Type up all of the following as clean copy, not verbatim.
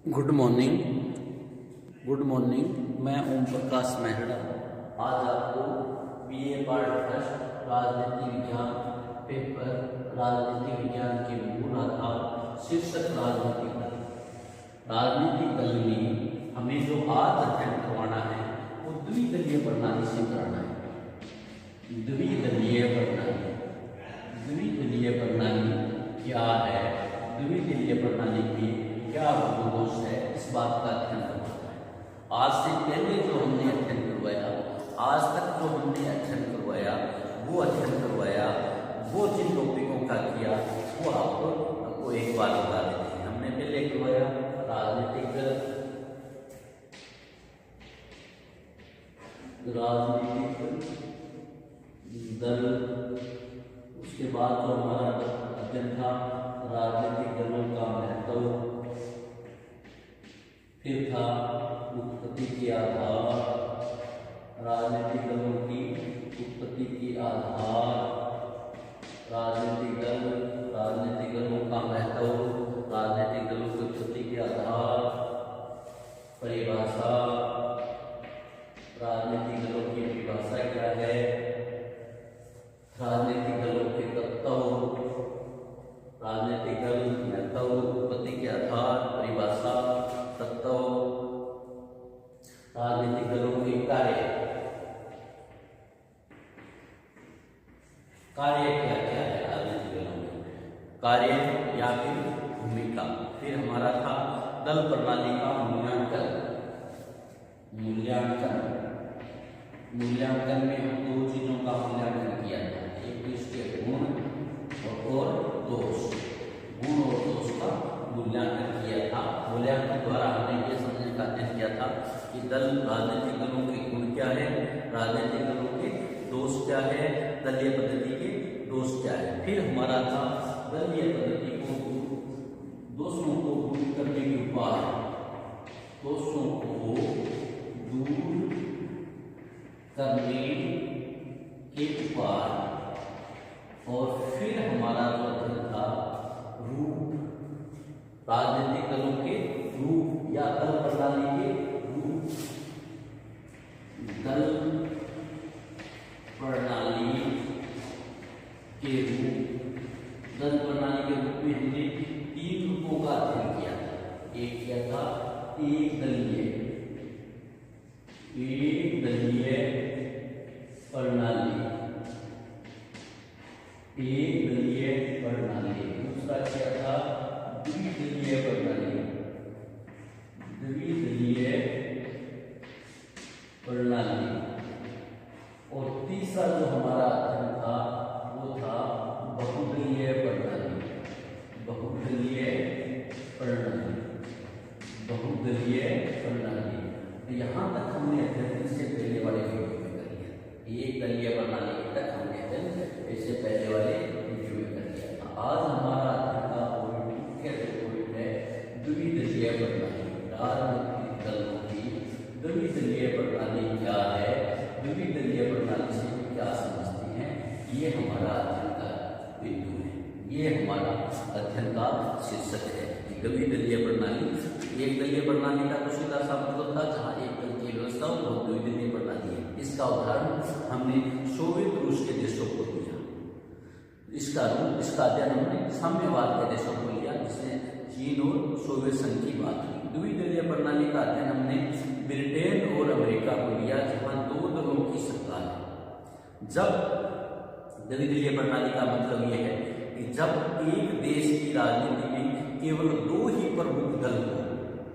Good morning. Good morning. मैं ओम प्रकाश मेहरा आज आपको बीए पार्ट फर्स्ट राजनीति विज्ञान पेपर राजनीति विज्ञान के मूल आधार शीर्षक राजनीतिक दल में हमें जो आज अध्ययन करवाना है वो द्विदलीय प्रणाली से कराना है। द्विदलीय प्रणाली, द्विदलीय प्रणाली क्या है, द्विदलीय प्रणाली की क्या दोष है, इस बात का अध्ययन करवाना है। आज से पहले जो हमने अध्ययन करवाया, आज तक जो हमने अध्ययन करवाया, वो जिन टॉपिकों का किया वो आपको एक बार बता देते हैं। हमने पहले करवाया राजनीतिक दल, उसके बाद जो हमारा अध्ययन था राजनीतिक दलों का महत्व, फिर था उत्पत्ति के आधार, राजनीतिक दलों की उत्पत्ति के आधार, राजनीतिक दलों का महत्व, राजनीतिक दलों की उत्पत्ति के आधार, परिभाषा, राजनीतिक दलों की परिभाषा क्या है, राजनीतिक दलों के तत्व, राजनीतिक दल महत्व, उत्पत्ति के आधार, परिभाषा, तत्व, राजनीतिक दलों के कार्य क्या क्या है, राजनीतिक दलों में कार्य या फिर भूमिका। फिर हमारा था दल प्रणाली का मूल्यांकन में हम दो चीजों का मूल्यांकन किया था, एक तो इसके गुण और दोष, गुण और दोष का मूल्यांकन किया था। मूल्यांकन द्वारा हमने ये समझने का अध्ययन किया था कि राजनीतिक दलों के गुण क्या है, राजनीतिक दलों के दोष क्या है, दलीय पद्धति के दोष क्या है। फिर हमारा था दलीय पद्धति को दोषों को दूर करने के उपाय, दोषों को दूर करने के उपाय, और फिर हमारा जो अध्ययन था रूप, राजनीतिक दलों के रूप या दल प्रणाली के रूप, दल प्रणाली के रूप, दल प्रणाली के रूप में हमने 3 रूपों का अध्ययन किया था। एक क्या था, एक दलीय प्रणाली, एक दलीय प्रणाली। दूसरा क्या था, द्विदलीय प्रणाली, द्विदलीय प्रणाली। और तीसरा जो हमारा अध्ययन था वो था बहुदलीय प्रणाली, बहुदलीय प्रणाली, बहुदलीय प्रणाली। तो यहाँ तक हमने अध्ययन इससे पहले वाले वीडियो में कर लिया। एक दलीय प्रणाली तक हमने अध्ययन इससे पहले वाले वीडियो में कर लिया था। आज हमारा अध्ययन का मुख्य टॉपिक है द्विदलीय प्रणाली। राजनीतिक दलों की द्विदलीय प्रणाली क्या है, द्विदलीय प्रणाली से क्या समझते हैं, ये हमारा अध्ययन का बिंदु है, ये हमारा अध्ययन का शीर्षक है। द्विदलीय प्रणाली, एक दलीय प्रणाली का तो सीधा सा मतलब था जहाँ एक दल की व्यवस्था हो, वो द्विदलीय प्रणाली है। इसका उदाहरण हमने सोवियत रूस के देशों को दिया, इसका अध्ययन हमने साम्यवाद के देशों को लिया, जिसमें चीन और सोवियत संघ की बात हुई। द्विदलीय प्रणाली का अध्ययन हमने ब्रिटेन और अमेरिका को लिया, जहां 2 दलों की सरकार है। जब द्विदलीय प्रणाली का मतलब यह है कि जब एक देश की राजनीति में केवल 2 ही प्रमुख दल हो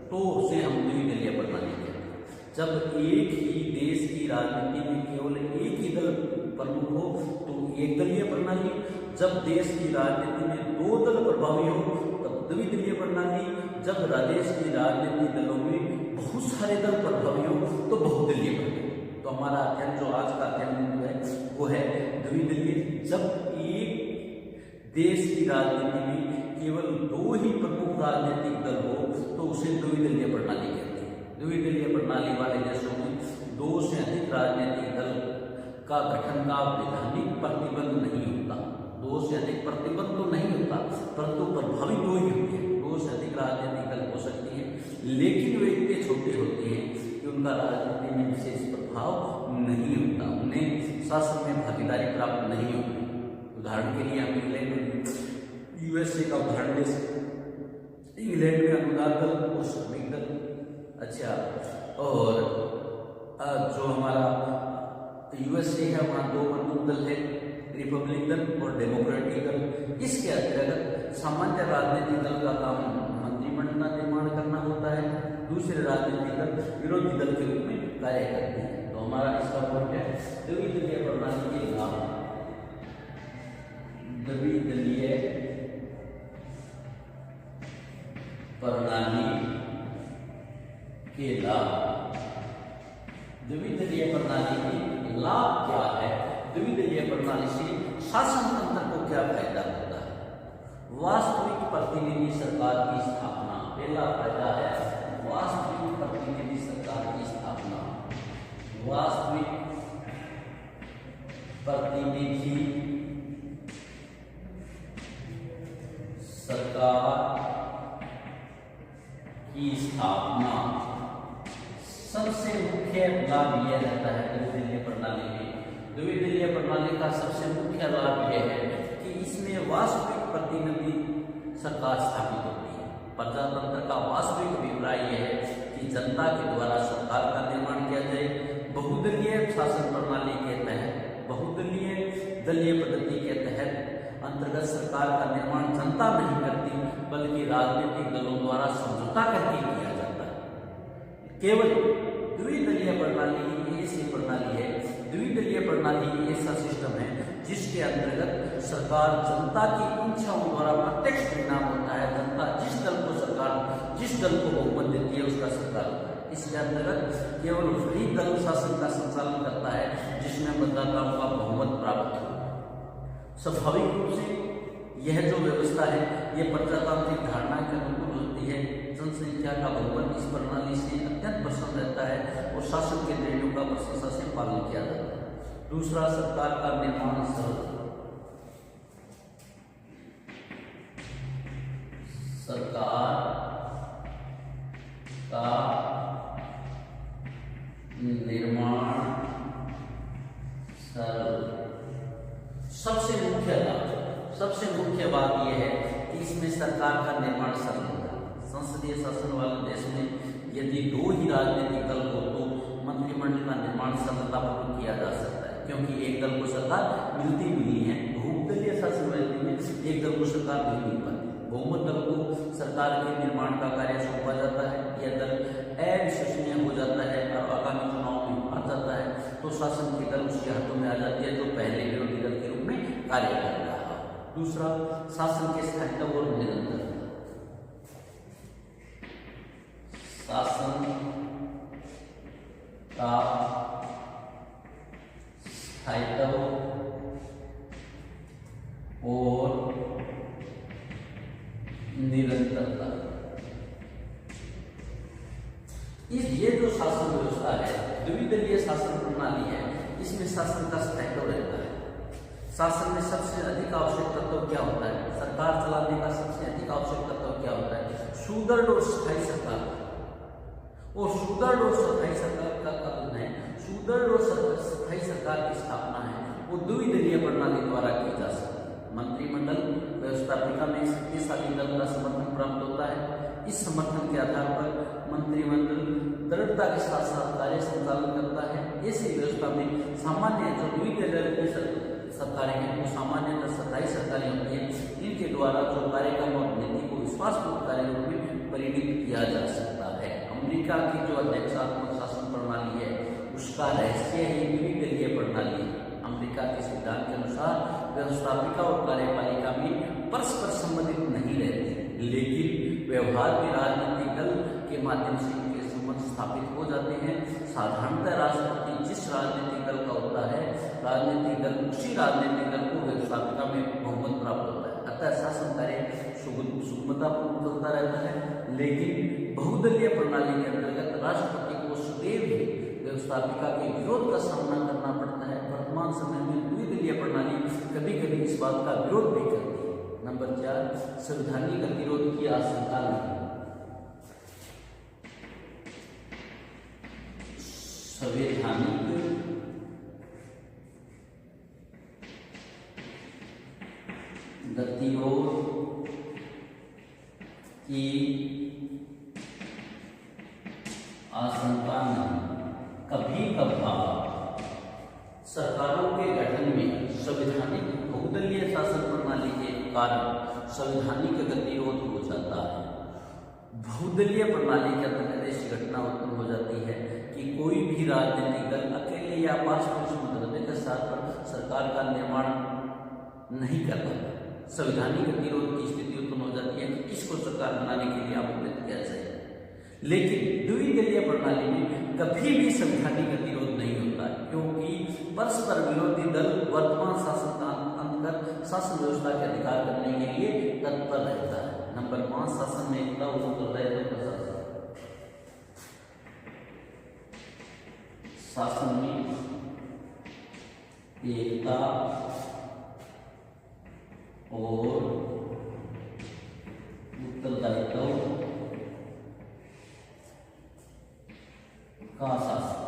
तो उसे हम द्विदलीय प्रणाली कहते हैं। जब एक ही देश की राजनीति में केवल एक ही दल प्रमुख हो तो एक दलीय प्रणाली, जब देश की राजनीति में 2 दल प्रभावी हो तब द्विदलीय प्रणाली, जब देश की राजनीति दलों में बहुत सारे दल प्रभावी हो तो बहुदलीय प्रणाली। तो हमारा अध्ययन जो आज का अध्ययन है वो है द्विदलीय। जब एक देश की राजनीति में केवल 2 ही प्रमुख राजनीतिक दल हो तो उसे द्विदलीय प्रणाली कहते हैं। द्विदलीय प्रणाली वाले देशों में 2 से अधिक राजनीतिक दल का गठन का वैधानिक प्रतिबंध नहीं होता, 2 से अधिक प्रतिबंध तो नहीं होता, परंतु प्रभावी 2 ही होते हैं। 2 दो से अधिक राजनीतिक दल हो सकती हैं, लेकिन वे इतने छोटे होते हैं कि उनका राजनीति में विशेष प्रभाव नहीं होता, उन्हें शासन में भागीदारी प्राप्त नहीं होती। उदाहरण के लिए हम इंग्लैंड यूएसए का उदाहरण ले सकते हैं। इंग्लैंड में अनुदान दल और श्रमिक दल, अच्छा, और जो हमारा यूएसए है वहाँ दो प्रमुख दल है, रिपब्लिक दल और डेमोक्रेटिक दल। इसके अंतर्गत सामान्य राजनीतिक दल का काम मंत्रिमंडल का निर्माण करना होता है, दूसरे राजनीतिक दल विरोधी दल के रूप में कार्य करते हैं। तो हमारा इसका पॉइंट है द्विदलीय प्रणाली के लाभ। द्विदलीय प्रणाली के लाभ। द्विदलीय प्रणाली के लाभ क्या है? द्विदलीय प्रणाली से शासन तंत्र को क्या फायदा होता है? वास्तविक प्रतिनिधि सरकार की स्थापना। पहला फायदा है वास्तविक प्रतिनिधि सरकार की स्थापना। वास्तविक प्रतिनिधि सरकार की स्थापना। सबसे मुख्य लाभ यह रहता है द्विदलीय प्रणाली में। द्विदलीय प्रणाली का सबसे मुख्य लाभ यह है कि इसमें वास्तविक प्रतिनिधि सरकार स्थापित होती है। प्रजातंत्र का वास्तविक अभिप्राय यह है कि जनता के द्वारा सरकार का निर्माण किया जाए। बहुदलीय शासन प्रणाली के तहत, बहुदलीय दलीय पद्धति के तहत अंतर्गत सरकार का निर्माण जनता नहीं करती, बल्कि राजनीतिक दलों द्वारा समझौता करके किया जाता है। केवल द्विदलीय प्रणाली ही ऐसी प्रणाली है, द्विदलीय प्रणाली ऐसा सिस्टम है जिसके अंतर्गत सरकार जनता की इच्छाओं द्वारा प्रत्यक्ष परिणाम होता है। जनता जिस दल को बहुमत देती है उसका सरकार होता है। इसके अंतर्गत केवल वही दल शासन का संचालन करता है जिसमें मतदाताओं का बहुमत प्राप्त हो। स्वाभाविक रूप से यह जो व्यवस्था है यह प्रजातांत्रिक धारणा के अनुकूल होती है। जनसंख्या का बहुमत इस प्रणाली से अत्यंत प्रसन्न रहता है और शासन के निर्णयों का प्रशंसा से पालन किया जाता है। दूसरा, सरकार का निर्माण सरल। सरकार का निर्माण सरल। सबसे मुख्य बात यह है कि इसमें सरकार का निर्माण सरल होता है। संसदीय शासन वाले देश में यदि दो ही राजनीतिक दल हो तो मंत्रिमंडल का निर्माण सरलतापूर्वक किया जा सकता है, क्योंकि एक दल को सरकार मिलती भी नहीं है। बहुदलीय शासन व्यवस्था में एक दल को सरकार नहीं मिल पाती। बहुमत दल को सरकार के निर्माण का कार्य सौंपा जाता है। यह दल अविश्वसनीय हो जाता है और आगामी चुनाव में हार जाता है तो शासन की दल उसके हाथों में आ जाती है, जो पहले विरोधी दल के रूप में कार्य कर रहा है। दूसरा, शासन के स्थायित्व और निरंतरता। शासन का स्थायित्व और निरंतरता। ये जो शासन व्यवस्था है, द्विदलीय शासन प्रणाली है, इसमें शासन का स्थायित्व रहता है। शासन में सबसे अधिक आवश्यक तत्व क्या होता है? सरकार चलाने का सबसे अधिक आवश्यक तत्व क्या होता है? सुदृढ़ और स्थायी सरकार। और सुदृढ़ और स्थायी सरकार का कथन है, सुदृढ़ और स्थायी सरकार की स्थापना है वो द्विदलीय प्रणाली द्वारा की जा सकती है। मंत्रिमंडल व्यवस्थापिका में शक्तिशाली दल का समर्थन प्राप्त होता है। इस समर्थन के आधार पर मंत्रिमंडल दृढ़ता के साथ साथ कार्य संचालन करता है। ऐसी व्यवस्था में सामान्य जो द्विदलीय की सरकारें हैं वो सामान्यतः स्थायी सरकारें होती हैं। इनके द्वारा जो कार्यक्रम और नीति को विश्वासपूर्ण कार्य रूप में परिणित किया जा सकता है। अमेरिका की जो अध्यक्षात्मक शासन प्रणाली है उसका रहस्य ही द्विदलीय प्रणाली है। अमेरिका के सिद्धांत के अनुसार व्यवस्थापिका और कार्यपालिका में परस्पर संबंधित नहीं रहते, लेकिन व्यवहार में राजनीतिक दल के माध्यम से इनके संबंध स्थापित हो जाते हैं। साधारणतः राष्ट्रपति जिस राजनीतिक दल का होता है, राजनीतिक दल उसी राजनीतिक दल को व्यवस्थापिका में बहुमत प्राप्त होता है। अतः शासन कार्य सुगमतापूर्वक चलता रहता है। लेकिन बहुदलीय प्रणाली के अंतर्गत राष्ट्रपति को सदैव ही व्यवस्थापिका के विरोध का सामना करना पड़ता है। वर्तमान समय में द्विदलीय प्रणाली कभी कभी इस बात का विरोध भी करती है। नंबर 4, संवैधानिक गतिरोध की आशंका नहीं। संवैधानिक गतिरोध की आशंका नहीं। कभी कभार सरकारों के गठन में संवैधानिक बहुदलीय शासन प्रणाली के कारण संवैधानिक गतिरोध हो जाता है। बहुदलीय प्रणाली के अंतर्गत ऐसी घटना उत्पन्न हो जाती है कि कोई भी राजनीतिक दल अकेले या पास पड़ोस मुद्दे के साथ सरकार का निर्माण नहीं कर पाता। संवैधानिक गतिरोध की स्थिति उत्पन्न हो जाती है कि किसको सरकार बनाने के लिए आमंत्रित किया जाए। लेकिन द्विदलीय प्रणाली में कभी भी संवैधानिक गतिरोध नहीं होता, क्योंकि परस्पर विरोधी दल वर्तमान शासन का अंतर्गत शासन व्यवस्था के अधिकार करने के लिए तत्पर रहता है। नंबर 5, शासन में एकता और उत्तरदायित्व का शासन में एकता और उत्तरदायित्व का शासन।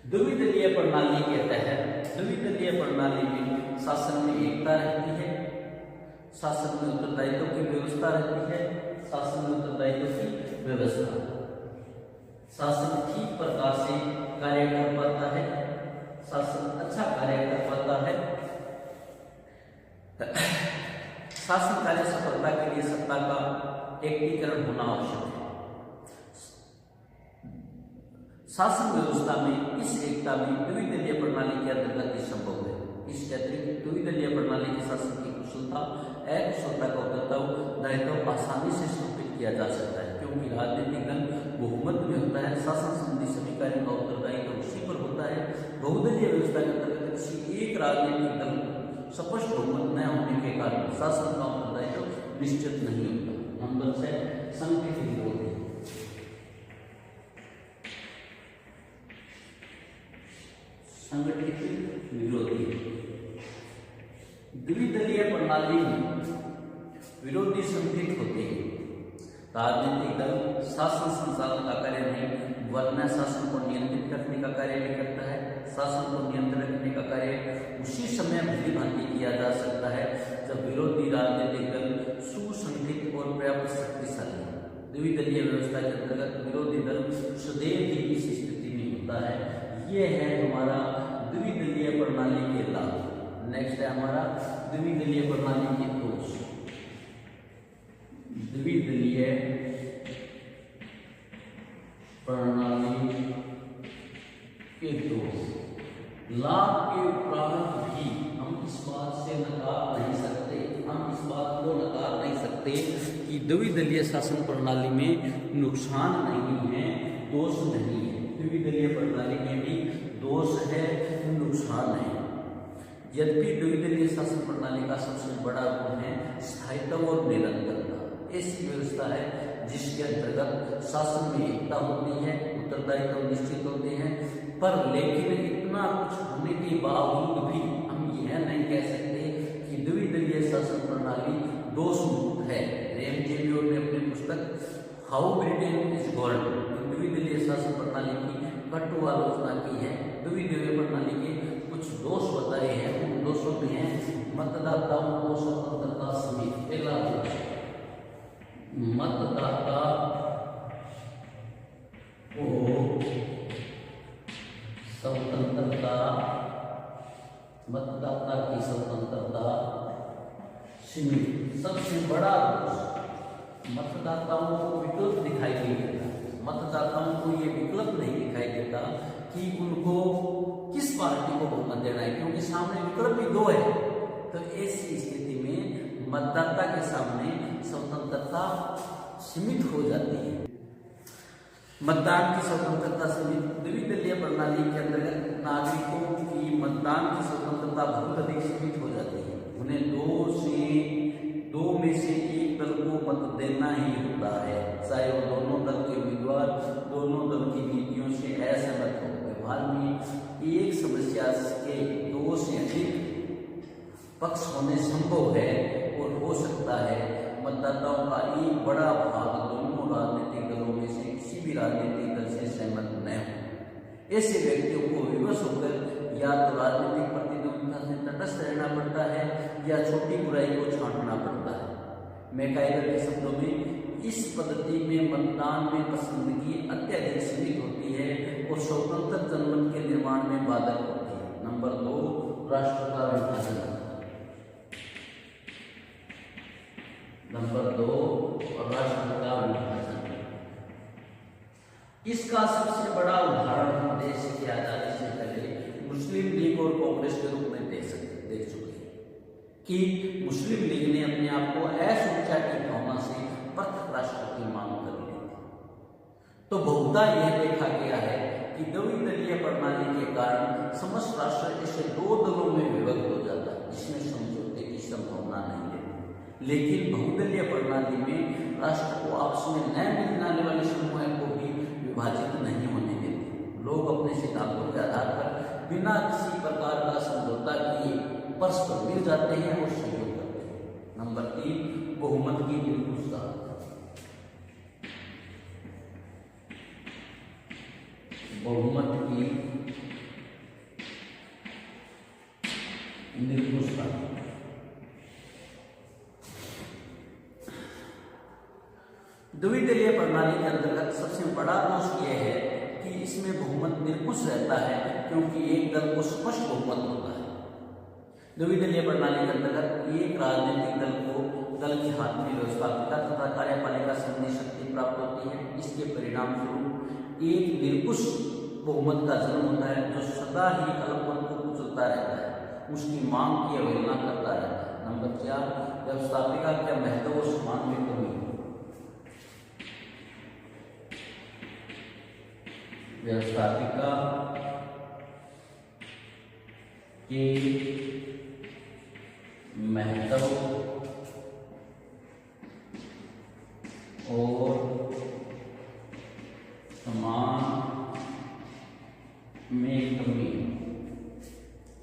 द्विदलीय प्रणाली के तहत द्विदलीय प्रणाली में शासन में एकता रहती है, शासन में उत्तरदायित्व की व्यवस्था रहती है, शासन में उत्तरदायित्व की व्यवस्था। शासन ठीक प्रकार से कार्य कर पाता है, शासन अच्छा कार्य कर पाता है। शासन कार्य सफलता के लिए सत्ता का एकीकरण होना आवश्यक है। शासन व्यवस्था में इस एकता में द्विदलीय प्रणाली के अंतर्गत ही संभव है। इसके अतिरिक्त द्विदलीय प्रणाली के शासन की कुशलता अकुशलता का उत्तरदायित्व आसानी से स्थापित किया जा सकता है, क्योंकि राजनीतिक दल बहुमत में होता है। शासन संबंधी सभी कार्यों का उत्तरदायित्व उसी पर होता है। बहुदलीय व्यवस्था के अंतर्गत किसी एक राजनीतिक दल स्पष्ट बहुमत न होने के कारण शासन का उत्तरदायित्व निश्चित नहीं होता। नंबर 6, संगठित विरोधी। संगठित विरोधी द्विदलीय प्रणाली में विरोधी संगठित होते हैं। राजनीतिक दल शासन संचालन का कार्य नहीं, वरना शासन को नियंत्रित करने का कार्य भी करता है। शासन को नियंत्रित रखने का कार्य उसी समय भली भांति किया जा सकता है जब विरोधी राजनीतिक दल सुसंगठित और पर्याप्त शक्तिशाली है। द्विदलीय व्यवस्था के अंतर्गत विरोधी दल सदैव ही इस स्थिति में होता है। ये है हमारा द्विदलीय प्रणाली के लाभ। नेक्स्ट है हमारा द्विदलीय प्रणाली के दोष। द्विदलीय प्रणाली के दोष। लाभ के उपरांत भी हम इस बात से नकार नहीं सकते, हम इस बात को नकार नहीं सकते कि द्विदलीय शासन प्रणाली में नुकसान नहीं है, दोष नहीं है। द्विदलीय प्रणाली में भी दोष है, नुकसान है। यद्यपि द्विदलीय शासन प्रणाली का सबसे बड़ा गुण है स्थायित्व और निरंतरता। ऐसी व्यवस्था है जिसके अंतर्गत शासन में एकता होती है, उत्तरदायित्व निश्चित होते हैं, पर लेकिन इतना कुछ होने के बावजूद भी हम यह नहीं कह सकते कि द्विदलीय शासन प्रणाली दोष मुक्त है। रेमजेवियर ने अपनी पुस्तक हाउ ब्रिटेन इज गवर्न्ड द्विदलीय शासन प्रणाली की कटु आलोचना की है। द्विदलीय प्रणाली के कुछ दोष बताए हैं। उन दोषों में है मतदाताओं को स्वतंत्रता समेत। पहला दोष, मतदाता को स्वतंत्रता, मतदाता की स्वतंत्रता सीमित। सबसे बड़ा दोष, मतदाताओं को विकल्प दिखाई नहीं देता। मतदाताओं को ये विकल्प नहीं दिखाई देता कि उनको किस पार्टी को बहुमत देना है, क्योंकि सामने विकल्प भी दो है। तो ऐसी स्थिति में मतदाता के सामने स्वतंत्रता सीमित हो जाती है। मतदान की स्वतंत्रता सीमित। द्विदलीय प्रणाली के अंतर्गत नागरिकों की मतदान की स्वतंत्रता बहुत अधिक सीमित हो जाती है। उन्हें दो में से एक दल को मत देना ही होता है, चाहे वो दोनों दल के उम्मीदवार दोनों दल की नीतियों से असहमत हो। व्यवहार में एक समस्या के 2 से अधिक पक्ष होने संभव है और हो सकता है। मतदाताओं का एक बड़ा भाग दोनों राजनीतिक दलों में से किसी भी राजनीतिक दल से सहमत न हो। ऐसे व्यक्तियों को विवश होकर या तो राजनीतिक प्रतिद्वंद्विता से तटस्थ रहना पड़ता है या छोटी बुराई को छांटना पड़ता है। मैकाइवर के शब्दों में इस पद्धति में मतदान में पसंदगी अत्यधिक सीमित होती है और स्वतंत्र जनमत के निर्माण में बाधक होती है। नंबर 2, राष्ट्र का विभाजन। नंबर 2, राष्ट्र का विभाजन। इसका सबसे बड़ा उदाहरण देश की आजादी से पहले मुस्लिम लीग और कांग्रेस के रूप में देख चुके हैं कि मुस्लिम लीग ने अपने आप को असुरक्षा की भावना से पृथक राष्ट्र की मांग कर ली थी। तो बहुधा यह देखा गया है कि द्विदलीय प्रणाली के कारण समस्त राष्ट्र ऐसे 2 दलों में विभक्त हो जाता है जिसमें समझौते की संभावना नहीं है। लेकिन बहुदलीय प्रणाली में राष्ट्र को आपस में न मिलने वाले समूह को भी विभाजित नहीं होने देते। लोग अपने सिद्धांतों के आधार पर बिना किसी प्रकार का समझौता किए परस्पर मिल जाते हैं और सहयोग करते हैं। नंबर 3, बहुमत की निर्भुलता। बहुमत की निर्भुलता। द्विदलीय प्रणाली के अंतर्गत सबसे बड़ा दोष यह है कि इसमें बहुमत निर्कुश रहता है क्योंकि एक दल को स्पष्ट बहुमत होता है। द्विदलीय प्रणाली के अंतर्गत एक राजनीतिक दल के हाथ में व्यवस्थापिका तथा कार्यपालिका संबंधी शक्ति प्राप्त होती है। इसके परिणाम स्वरूप एक निर्कुश बहुमत का जन्म होता है जो सदा ही अल्पमत को कुचलता रहता है, उसकी मांग की अवहेलना करता रहता है। नंबर 4, व्यवस्थापिका का महत्व और सम्मान में कमी। व्यवस्थापिका के महत्व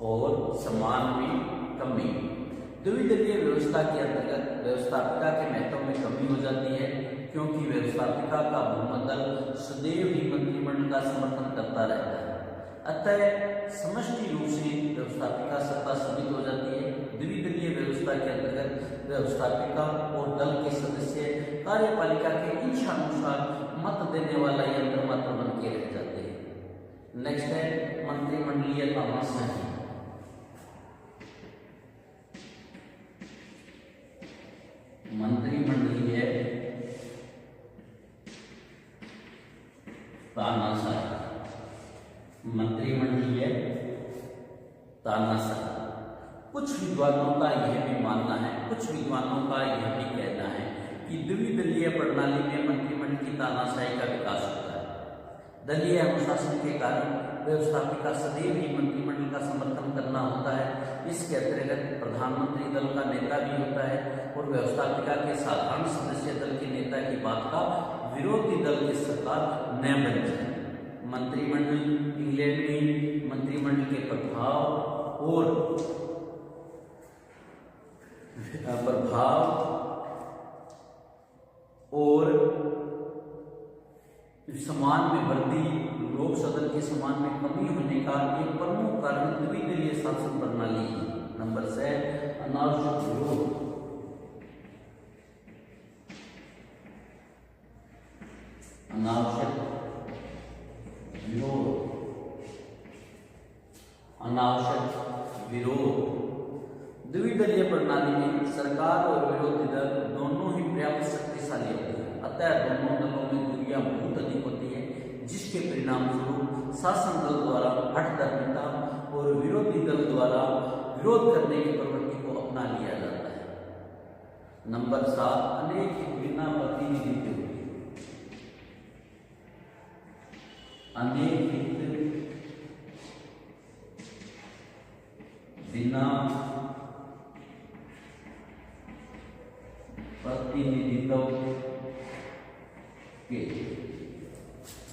और सम्मान में कमी द्विदलीय व्यवस्था के अंतर्गत व्यवस्थापिका के महत्व में कमी हो जाती है क्योंकि व्यवस्थापिका का बहुमत दल सदैव ही मंत्रिमंडल का समर्थन करता रहता है। अतः समष्टि रूप से व्यवस्थापिका सत्ता सीमित हो जाती है। द्विदलीय व्यवस्था के अंतर्गत व्यवस्थापिका और दल के सदस्य कार्यपालिका के इच्छानुसार मत देने वाला यंत्र मात्र बन के रह जाते हैं। नेक्स्ट है मंत्रिमंडलीय तानाशाही। मंत्रिमंडलीय तानाशाही। मंत्रिमंडलीय तानाशाही। कुछ विद्वानों का यह भी मानना है, कुछ विद्वानों का यह भी कहना है कि द्विदलीय प्रणाली में मंत्रिमंडल की तानाशाही का विकास होता है। दलीय अनुशासन के कारण व्यवस्थापिका सदैव ही मंत्रिमंडल का समर्थन करना होता है। इसके अंतर्गत प्रधानमंत्री दल का नेता भी होता है और व्यवस्थापिका के साधारण सदस्य दल के नेता की बात का विरोधी दल की सरकार न बन जाए। मंत्रिमंडल इंग्लैंड में मंत्रिमंडल के प्रभाव और समान में वृद्धि, लोक सदन के समान में कमी होने का एक प्रमुख कारण द्विदलीय शासन प्रणाली है। नंबर 6 अनावश्यक विरोध। अनावश्यक विरोध। द्विदलीय प्रणाली में सरकार और विरोधी दल दोनों ही पर्याप्त शक्तिशाली होते हैं, अतः दोनों दलों में दूरियां बहुत अधिक होती है, जिसके परिणाम स्वरूप शासन दल द्वारा हठधर्मिता और विरोधी दल द्वारा विरोध करने की प्रवृत्ति को अपना लिया जाता है। नंबर 7 अनेक बिना प्रतिनिधित्व। अनेक बिना प्रतिनिधित्व के।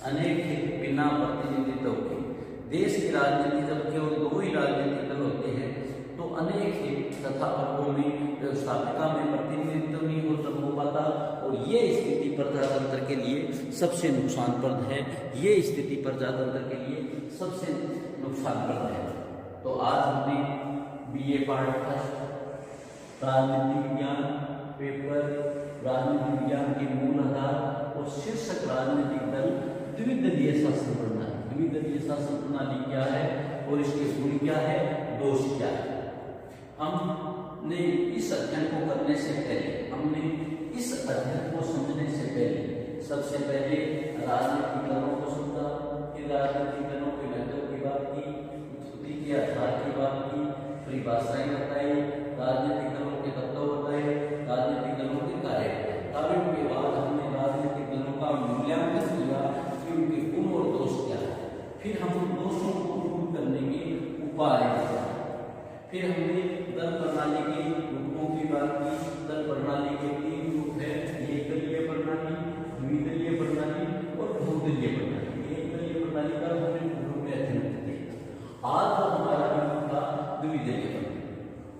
अनेक हित बिना प्रतिनिधित्व के। देश की राजनीति जब केवल 2 ही राजनीतिक दल होते हैं तो अनेक हित तथा व्यवस्थापिका में प्रतिनिधित्व नहीं हो पाता, और ये स्थिति प्रजातंत्र के लिए सबसे नुकसानप्रद है। ये स्थिति प्रजातंत्र के लिए सबसे नुकसानप्रद है। तो आज हमने BA पार्ट फर्स्ट राजनीति विज्ञान पेपर राजनीति विज्ञान के मूल आधार और शीर्षक राजनीतिक दल द्विदलीय शासन प्रणाली। द्विदलीय शासन प्रणाली क्या है और इसके गुण क्या है, दोष क्या है, हमने इस अध्ययन को करने से पहले, हमने इस अध्ययन को समझने से पहले सबसे पहले राजनीतिक दलों को समझा, फिर राजनीतिक दलों के महत्व की बात की, उत्पत्ति के आधार की बात की, परिभाषाएं बताई, राजनीतिक दलों के तत्व बताए, राजनीतिक दलों के कार्यों के बाद हमने राजनीतिक दलों का मूल्यांकन किया कि उनके गुण और दोष क्या है। फिर हम उन दोषों को दूर करने के उपाय बताए। फिर हमने दल प्रणाली के रूपों की बात की। दल प्रणाली के 3 रूप है, एकदलीय प्रणाली, द्विदलीय प्रणाली और बहुदलीय प्रणाली। एकदलीय प्रणाली का हमने पूर्व में अध्ययन किया। आज हमारा था द्विदलीय प्रणाली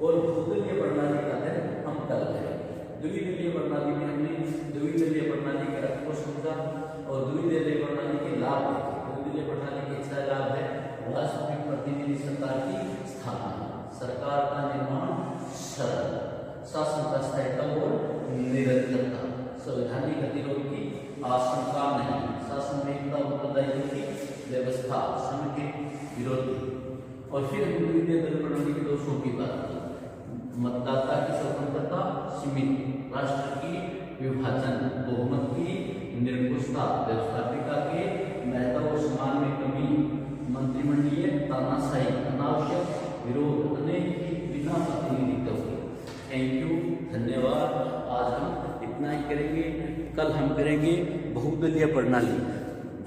और बहुदलीय प्रणाली का अध्ययन हम कर रहे हैं। द्विदलीय प्रणाली में हमने द्विदलीय प्रणाली के अर्थ को समझा और द्विदलीय प्रणाली के लाभ देखे। द्विदलीय प्रणाली के 6 लाभ है, वास्तविक प्रतिनिधि सरकार की स्थापना, सरकार का निर्माण सरल, शासन का स्थायित्व और निरंतरता, संवैधानिक गतिरोध की आशंका नहीं, शासन में एकता उत्तरदायित्व की व्यवस्था, श्रम के विरोधी। और फिर हम द्विदलीय दल प्रणाली के दोषों की बात की। मतदाता की स्वतंत्रता सीमित, राष्ट्र की विभाजन, बहुमत की निरंकुशता, व्यवस्थापिका के महत्व और सम्मान में कमी, मंत्रिमंडलीय तानाशाही, अनावश्यक विरोध, अनेक की बिना प्रतिनिधित्व के। थैंक यू, धन्यवाद। आज हम इतना ही करेंगे, कल हम करेंगे बहुदलीय प्रणाली।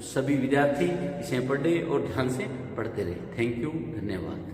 सभी विद्यार्थी इसे पढ़े और ध्यान से पढ़ते रहे। थैंक यू, धन्यवाद।